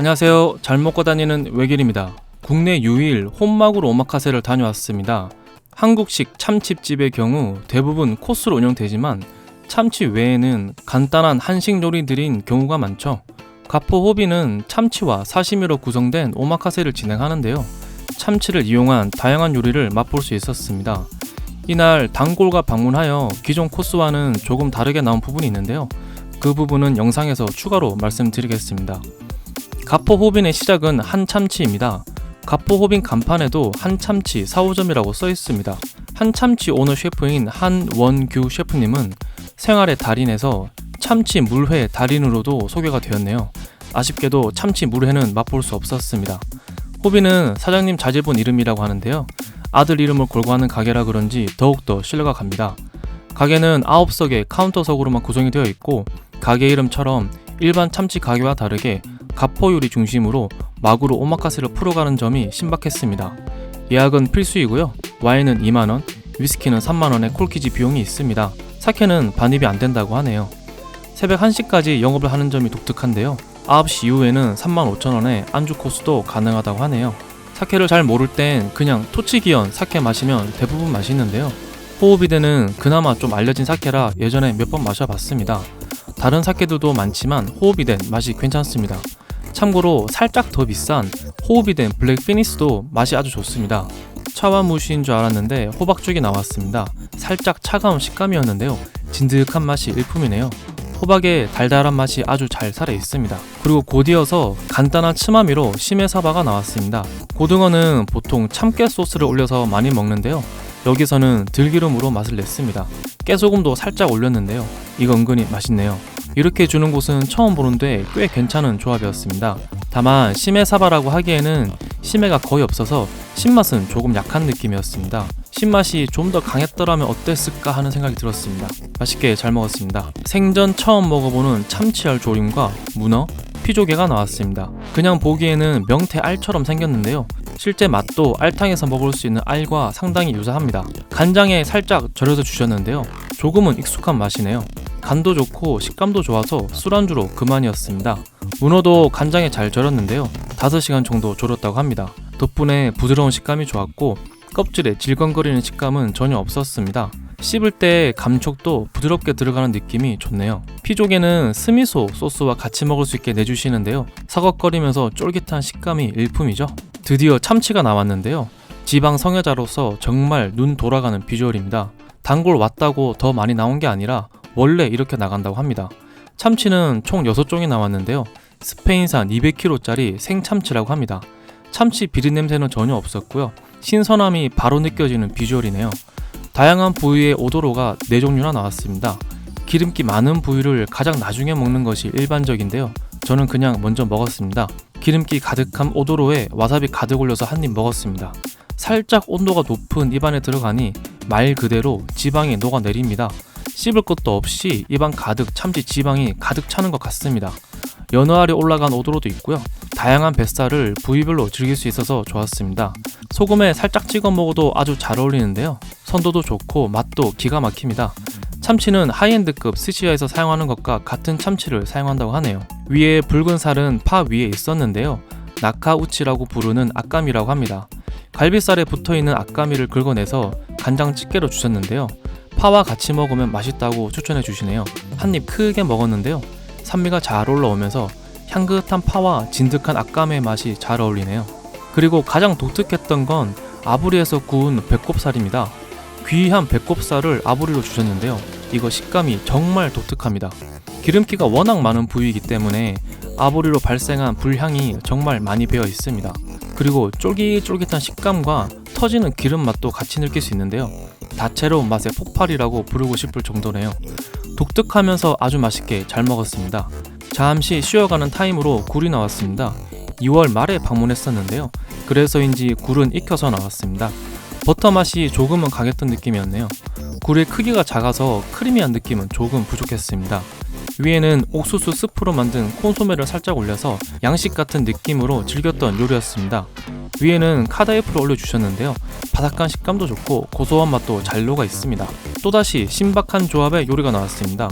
안녕하세요. 잘 먹고 다니는 외길입니다. 국내 유일 혼막으로 오마카세를 다녀왔습니다. 한국식 참치집의 경우 대부분 코스로 운영되지만 참치 외에는 간단한 한식 요리들인 경우가 많죠. 가포호비는 참치와 사시미로 구성된 오마카세를 진행하는데요. 참치를 이용한 다양한 요리를 맛볼 수 있었습니다. 이날 단골과 방문하여 기존 코스와는 조금 다르게 나온 부분이 있는데요. 그 부분은 영상에서 추가로 말씀드리겠습니다. 가포호빈의 시작은 한참치입니다. 가포호빈 간판에도 한참치 4호점이라고 써있습니다. 한참치 오너 셰프인 한원규 셰프님은 생활의 달인에서 참치 물회 달인으로도 소개가 되었네요. 아쉽게도 참치 물회는 맛볼 수 없었습니다. 호빈은 사장님 자제분 이름이라고 하는데요. 아들 이름을 걸고 하는 가게라 그런지 더욱더 신뢰가 갑니다. 가게는 9석의 카운터석으로만 구성이 되어 있고 가게 이름처럼 일반 참치 가게와 다르게 가포 요리 중심으로 막으로 오마카세를 풀어가는 점이 신박했습니다. 예약은 필수이고요. 와인은 2만원, 위스키는 3만원의 콜키지 비용이 있습니다. 사케는 반입이 안된다고 하네요. 새벽 1시까지 영업을 하는 점이 독특한데요. 9시 이후에는 35,000원에 안주 코스도 가능하다고 하네요. 사케를 잘 모를 땐 그냥 토치기현 사케 마시면 대부분 맛있는데요. 호흡이대는 그나마 좀 알려진 사케라 예전에 몇 번 마셔봤습니다. 다른 사케들도 많지만 호흡이된 맛이 괜찮습니다. 참고로 살짝 더 비싼 호흡이된 블랙 피니스도 맛이 아주 좋습니다. 차와무시인 줄 알았는데 호박죽이 나왔습니다. 살짝 차가운 식감이었는데요. 진득한 맛이 일품이네요. 호박의 달달한 맛이 아주 잘 살아있습니다. 그리고 곧이어서 간단한 츠마미로 시메사바가 나왔습니다. 고등어는 보통 참깨 소스를 올려서 많이 먹는데요. 여기서는 들기름으로 맛을 냈습니다. 깨소금도 살짝 올렸는데요. 이거 은근히 맛있네요. 이렇게 주는 곳은 처음 보는데 꽤 괜찮은 조합이었습니다. 다만 시메사바라고 하기에는 시메가 거의 없어서 신맛은 조금 약한 느낌이었습니다. 신맛이 좀 더 강했더라면 어땠을까 하는 생각이 들었습니다. 맛있게 잘 먹었습니다. 생전 처음 먹어보는 참치알 조림과 문어, 피조개가 나왔습니다. 그냥 보기에는 명태 알처럼 생겼는데요. 실제 맛도 알탕에서 먹을 수 있는 알과 상당히 유사합니다. 간장에 살짝 절여서 주셨는데요. 조금은 익숙한 맛이네요. 간도 좋고 식감도 좋아서 술안주로 그만이었습니다. 문어도 간장에 잘 절였는데요. 5시간 정도 졸였다고 합니다. 덕분에 부드러운 식감이 좋았고 껍질에 질겅거리는 식감은 전혀 없었습니다. 씹을 때 감촉도 부드럽게 들어가는 느낌이 좋네요. 피조개는 스미소 소스와 같이 먹을 수 있게 내주시는데요. 서걱거리면서 쫄깃한 식감이 일품이죠. 드디어 참치가 나왔는데요. 지방 성애자로서 정말 눈 돌아가는 비주얼입니다. 단골 왔다고 더 많이 나온 게 아니라 원래 이렇게 나간다고 합니다. 참치는 총 6종이 나왔는데요. 스페인산 200kg짜리 생참치라고 합니다. 참치 비린냄새는 전혀 없었고요. 신선함이 바로 느껴지는 비주얼이네요. 다양한 부위의 오도로가 4종류나 나왔습니다. 기름기 많은 부위를 가장 나중에 먹는 것이 일반적인데요. 저는 그냥 먼저 먹었습니다. 기름기 가득한 오도로에 와사비 가득 올려서 한 입 먹었습니다. 살짝 온도가 높은 입안에 들어가니 말 그대로 지방이 녹아내립니다. 씹을 것도 없이 입안 가득 참치 지방이 가득 차는 것 같습니다. 연어알이 올라간 오도로도 있고요. 다양한 뱃살을 부위별로 즐길 수 있어서 좋았습니다. 소금에 살짝 찍어 먹어도 아주 잘 어울리는데요. 선도도 좋고 맛도 기가 막힙니다. 참치는 하이엔드급 스시야에서 사용하는 것과 같은 참치를 사용한다고 하네요. 위에 붉은 살은 파 위에 있었는데요. 나카우치라고 부르는 악가미라고 합니다. 갈비살에 붙어있는 악가미를 긁어내서 간장 집게로 주셨는데요. 파와 같이 먹으면 맛있다고 추천해 주시네요. 한 입 크게 먹었는데요. 산미가 잘 올라오면서 향긋한 파와 진득한 악감의 맛이 잘 어울리네요. 그리고 가장 독특했던 건 아부리에서 구운 배꼽살입니다. 귀한 배꼽살을 아부리로 주셨는데요. 이거 식감이 정말 독특합니다. 기름기가 워낙 많은 부위이기 때문에 아부리로 발생한 불향이 정말 많이 배어 있습니다. 그리고 쫄깃쫄깃한 식감과 터지는 기름 맛도 같이 느낄 수 있는데요. 다채로운 맛의 폭발이라고 부르고 싶을 정도네요. 독특하면서 아주 맛있게 잘 먹었습니다. 잠시 쉬어가는 타임으로 굴이 나왔습니다. 2월 말에 방문했었는데요. 그래서인지 굴은 익혀서 나왔습니다. 버터 맛이 조금은 강했던 느낌이었네요. 굴의 크기가 작아서 크리미한 느낌은 조금 부족했습니다. 위에는 옥수수 스프로 만든 콘소메를 살짝 올려서 양식 같은 느낌으로 즐겼던 요리였습니다. 위에는 카다이프를 올려주셨는데요. 바삭한 식감도 좋고 고소한 맛도 잘 녹아 있습니다. 또다시 신박한 조합의 요리가 나왔습니다.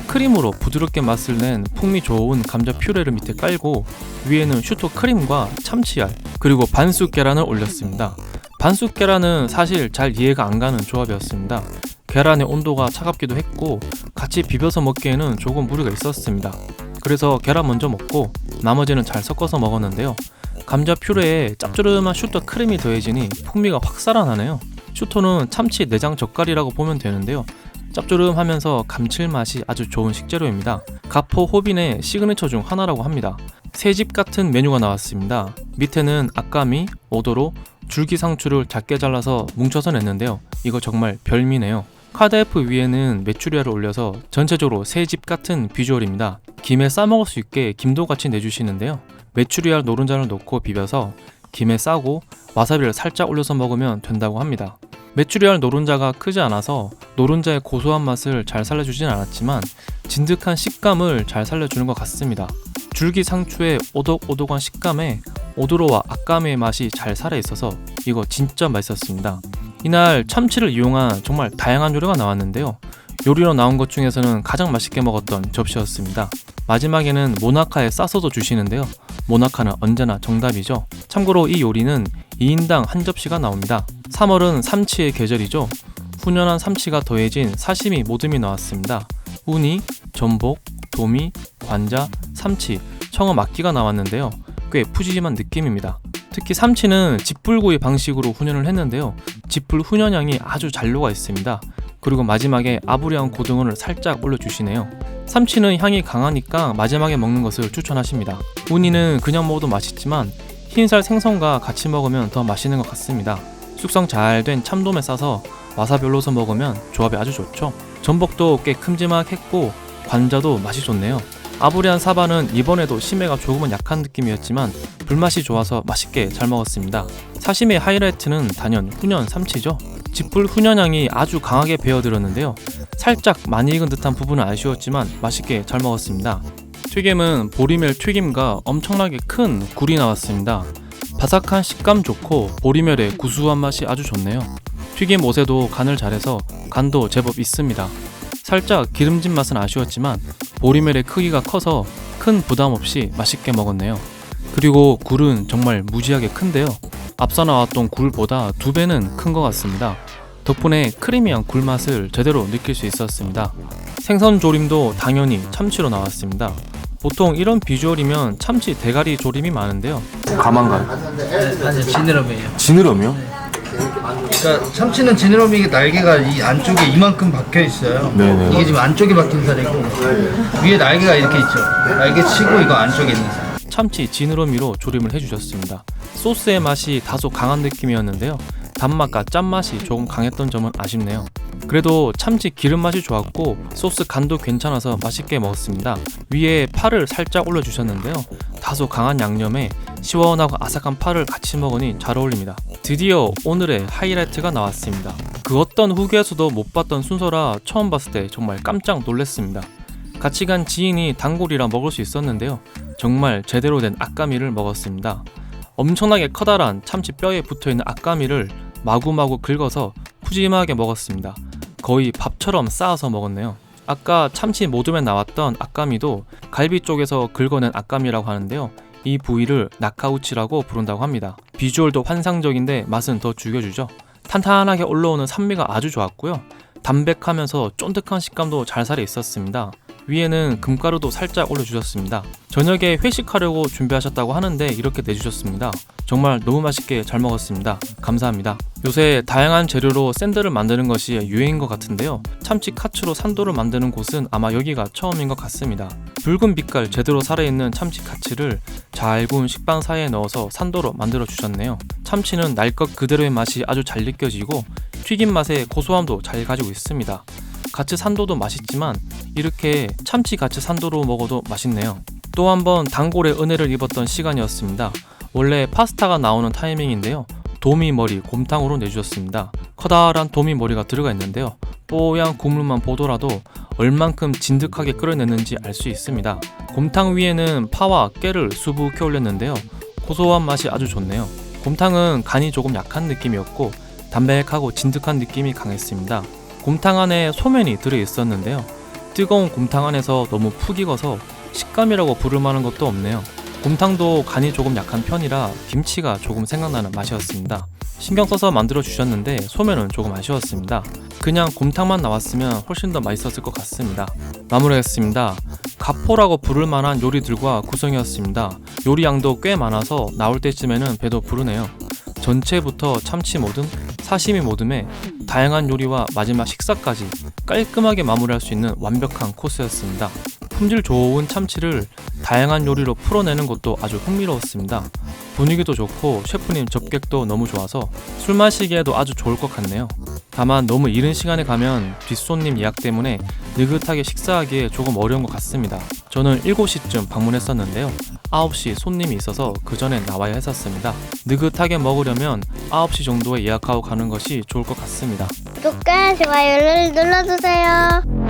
크림으로 부드럽게 맛을 낸 풍미 좋은 감자 퓨레를 밑에 깔고 위에는 슈토 크림과 참치알 그리고 반숙 계란을 올렸습니다. 반숙 계란은 사실 잘 이해가 안 가는 조합이었습니다. 계란의 온도가 차갑기도 했고 같이 비벼서 먹기에는 조금 무리가 있었습니다. 그래서 계란 먼저 먹고 나머지는 잘 섞어서 먹었는데요. 감자 퓨레에 짭조름한 슈토 크림이 더해지니 풍미가 확 살아나네요. 슈토는 참치 내장 젓갈이라고 보면 되는데요. 짭조름하면서 감칠맛이 아주 좋은 식재료입니다. 가포 호빈의 시그니처 중 하나라고 합니다. 새집 같은 메뉴가 나왔습니다. 밑에는 아까미, 오도로, 줄기 상추를 작게 잘라서 뭉쳐서 냈는데요. 이거 정말 별미네요. 카드F 위에는 메추리알을 올려서 전체적으로 새집 같은 비주얼입니다. 김에 싸먹을 수 있게 김도 같이 내주시는데요. 메추리알 노른자를 넣고 비벼서 김에 싸고 와사비를 살짝 올려서 먹으면 된다고 합니다. 메추리알 노른자가 크지 않아서 노른자의 고소한 맛을 잘 살려주진 않았지만 진득한 식감을 잘 살려주는 것 같습니다. 줄기 상추의 오독오독한 식감에 오도로와 아까미의 맛이 잘 살아있어서 이거 진짜 맛있었습니다. 이날 참치를 이용한 정말 다양한 요리가 나왔는데요. 요리로 나온 것 중에서는 가장 맛있게 먹었던 접시였습니다. 마지막에는 모나카에 싸서도 주시는데요. 모나카는 언제나 정답이죠. 참고로 이 요리는 2인당 한 접시가 나옵니다. 3월은 삼치의 계절이죠. 훈연한 삼치가 더해진 사시미 모듬이 나왔습니다. 우니, 전복, 도미, 관자, 삼치, 청어 막기가 나왔는데요. 꽤 푸짐한 느낌입니다. 특히 삼치는 집불구이 방식으로 훈연을 했는데요. 집불 훈연향이 아주 잘 녹아 있습니다. 그리고 마지막에 아브리안 고등어를 살짝 올려주시네요. 삼치는 향이 강하니까 마지막에 먹는 것을 추천하십니다. 우니는 그냥 먹어도 맛있지만 흰살 생선과 같이 먹으면 더 맛있는 것 같습니다. 숙성 잘 된 참돔에 싸서 와사비 올려서 먹으면 조합이 아주 좋죠. 전복도 꽤 큼지막했고 관자도 맛이 좋네요. 아브리안 사바는 이번에도 심해가 조금은 약한 느낌이었지만 불맛이 좋아서 맛있게 잘 먹었습니다. 사시미의 하이라이트는 단연 훈연 삼치죠. 집불 훈연향이 아주 강하게 배어들었는데요. 살짝 많이 익은 듯한 부분은 아쉬웠지만 맛있게 잘 먹었습니다. 튀김은 보리멸 튀김과 엄청나게 큰 굴이 나왔습니다. 바삭한 식감 좋고 보리멸의 구수한 맛이 아주 좋네요. 튀김 옷에도 간을 잘해서 간도 제법 있습니다. 살짝 기름진 맛은 아쉬웠지만 보리멸의 크기가 커서 큰 부담 없이 맛있게 먹었네요. 그리고 굴은 정말 무지하게 큰데요. 앞서 나왔던 굴보다 2배는 큰 것 같습니다. 덕분에 크리미한 굴 맛을 제대로 느낄 수 있었습니다. 생선 조림도 당연히 참치로 나왔습니다. 보통 이런 비주얼이면 참치 대가리 조림이 많은데요. 가만가요? 아니 지느러미예요. 지느러미요? 그러니까 참치는 지느러미 날개가 이 안쪽에 이만큼 박혀 있어요. 네네. 이게 지금 안쪽에 박힌 살이고 위에 날개가 이렇게 있죠. 날개 치고 이거 안쪽에 있는 살. 참치 지느러미로 조림을 해주셨습니다. 소스의 맛이 다소 강한 느낌이었는데요. 단맛과 짠맛이 조금 강했던 점은 아쉽네요. 그래도 참치 기름맛이 좋았고 소스 간도 괜찮아서 맛있게 먹었습니다. 위에 파를 살짝 올려주셨는데요. 다소 강한 양념에 시원하고 아삭한 파를 같이 먹으니 잘 어울립니다. 드디어 오늘의 하이라이트가 나왔습니다. 그 어떤 후기에서도 못 봤던 순서라 처음 봤을 때 정말 깜짝 놀랐습니다. 같이 간 지인이 단골이라 먹을 수 있었는데요. 정말 제대로 된 아까미를 먹었습니다. 엄청나게 커다란 참치 뼈에 붙어있는 아까미를 마구마구 긁어서 푸짐하게 먹었습니다. 거의 밥처럼 쌓아서 먹었네요. 아까 참치 모듬에 나왔던 아까미도 갈비 쪽에서 긁어낸 아까미라고 하는데요. 이 부위를 나카우치라고 부른다고 합니다. 비주얼도 환상적인데 맛은 더 죽여주죠. 탄탄하게 올라오는 산미가 아주 좋았고요. 담백하면서 쫀득한 식감도 잘 살아 있었습니다. 위에는 금가루도 살짝 올려주셨습니다. 저녁에 회식하려고 준비하셨다고 하는데 이렇게 내주셨습니다. 정말 너무 맛있게 잘 먹었습니다. 감사합니다. 요새 다양한 재료로 샌드를 만드는 것이 유행인 것 같은데요. 참치 카츠로 산도를 만드는 곳은 아마 여기가 처음인 것 같습니다. 붉은 빛깔 제대로 살아있는 참치 카츠를 잘 구운 식빵 사이에 넣어서 산도로 만들어 주셨네요. 참치는 날 것 그대로의 맛이 아주 잘 느껴지고 튀김 맛의 고소함도 잘 가지고 있습니다. 가츠 산도도 맛있지만 이렇게 참치 가츠 산도로 먹어도 맛있네요. 또 한 번 단골의 은혜를 입었던 시간이었습니다. 원래 파스타가 나오는 타이밍인데요. 도미머리 곰탕으로 내주셨습니다. 커다란 도미머리가 들어가 있는데요. 뽀얀 국물만 보더라도 얼만큼 진득하게 끓여냈는지 알 수 있습니다. 곰탕 위에는 파와 깨를 수북히 올렸는데요. 고소한 맛이 아주 좋네요. 곰탕은 간이 조금 약한 느낌이었고 담백하고 진득한 느낌이 강했습니다. 곰탕 안에 소면이 들어있었는데요. 뜨거운 곰탕 안에서 너무 푹 익어서 식감이라고 부를 만한 것도 없네요. 곰탕도 간이 조금 약한 편이라 김치가 조금 생각나는 맛이었습니다. 신경 써서 만들어 주셨는데 소면은 조금 아쉬웠습니다. 그냥 곰탕만 나왔으면 훨씬 더 맛있었을 것 같습니다. 마무리하겠습니다. 가포라고 부를 만한 요리들과 구성이었습니다. 요리 양도 꽤 많아서 나올 때쯤에는 배도 부르네요. 전체부터 참치 모듬, 사시미 모듬에 다양한 요리와 마지막 식사까지 깔끔하게 마무리할 수 있는 완벽한 코스였습니다. 품질 좋은 참치를 다양한 요리로 풀어내는 것도 아주 흥미로웠습니다. 분위기도 좋고 셰프님 접객도 너무 좋아서 술 마시기에도 아주 좋을 것 같네요. 다만 너무 이른 시간에 가면 뒷손님 예약 때문에 느긋하게 식사하기에 조금 어려운 것 같습니다. 저는 7시쯤 방문했었는데요. 9시 손님이 있어서 그 전에 나와야 했었습니다. 느긋하게 먹으려면 9시 정도에 예약하고 가는 것이 좋을 것 같습니다. 구독과 좋아요를 눌러주세요.